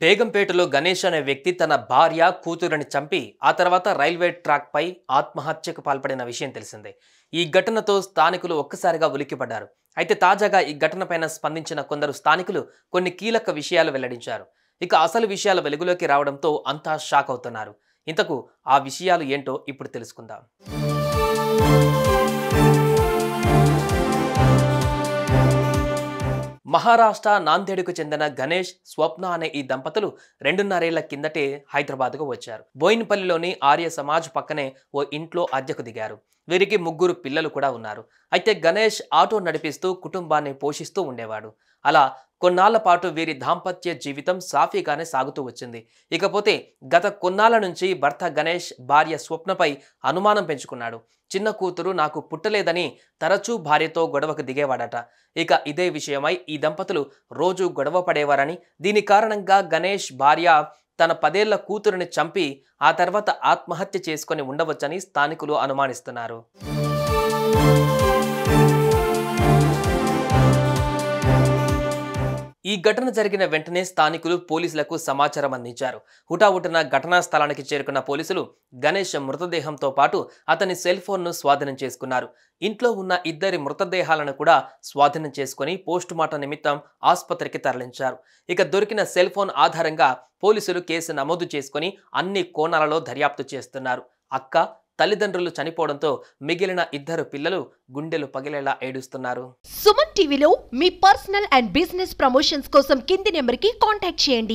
బేగంపేటలో గణేష్ అనే వ్యక్తి తన భార్య కూతురుని చంపి ఆ తర్వాత రైల్వే ట్రాక్ పై ఆత్మహత్యకు పాల్పడిన విషయం తెలిసిందే. ఈ ఘటనతో స్థానికులు ఒక్కసారిగా ఉలిక్కిపడ్డారు. అయితే తాజాగా ఈ ఘటనపైన స్పందించిన కొందరు స్థానికులు కొన్ని కీలక విషయాలు వెల్లడించారు. ఇక అసలు విషయాలు వెలుగులోకి రావడంతో అంతా షాక్ అవుతున్నారు. ఇంతకు ఆ విషయాలు ఏంటో ఇప్పుడు తెలుసుకుందాం. మహారాష్ట్ర నాందేడుకు చెందిన గణేష్, స్వప్న అనే ఈ దంపతులు 2.5 ఏళ్ల కిందటే హైదరాబాద్కు వచ్చారు. బోయిన్పల్లిలోని ఆర్య సమాజ్ పక్కనే ఓ ఇంట్లో అద్దెకు దిగారు. వీరికి 3 పిల్లలు కూడా ఉన్నారు. అయితే గణేష్ ఆటో నడిపిస్తూ కుటుంబాన్ని పోషిస్తూ ఉండేవాడు. అలా కొన్నాళ్ల పాటు వీరి దాంపత్య జీవితం సాఫీగానే సాగుతూ వచ్చింది. ఇకపోతే గత కొన్నాళ్ల నుంచి భర్త గణేష్ భార్య స్వప్నపై అనుమానం పెంచుకున్నాడు. చిన్న కూతురు నాకు పుట్టలేదని తరచూ భార్యతో గొడవకు దిగేవాడట. ఇక ఇదే విషయమై ఈ దంపతులు రోజు గొడవ పడేవారని, దీని కారణంగా గణేష్ భార్య తన 10 ఏళ్ల కూతురుని చంపి ఆ తర్వాత ఆత్మహత్య చేసుకొని ఉండవచ్చని స్థానికులు అనుమానిస్తున్నారు. ఈ ఘటన జరిగిన వెంటనే స్థానికులు పోలీసులకు సమాచారం అందించారు. హుటాహుటిన ఘటనా స్థలానికి చేరుకున్న పోలీసులు గణేష్ మృతదేహంతో పాటు అతని సెల్ ఫోన్ను స్వాధీనం చేసుకున్నారు. ఇంట్లో ఉన్న 2 మృతదేహాలను కూడా స్వాధీనం చేసుకుని పోస్టుమార్టం నిమిత్తం ఆసుపత్రికి తరలించారు. ఇక దొరికిన సెల్ ఫోన్ ఆధారంగా పోలీసులు కేసు నమోదు చేసుకుని అన్ని కోణాలలో దర్యాప్తు చేస్తున్నారు. అక్క, తల్లిదండ్రులు చనిపోవడంతో మిగిలిన 2 పిల్లలు గుండెలు పగిలేలా ఏడుస్తున్నారు. సుమన్ టీవీలో మీ పర్సనల్ అండ్ బిజినెస్ ప్రమోషన్స్ కోసం కింది నెంబర్కి కాంటాక్ట్ చేయండి.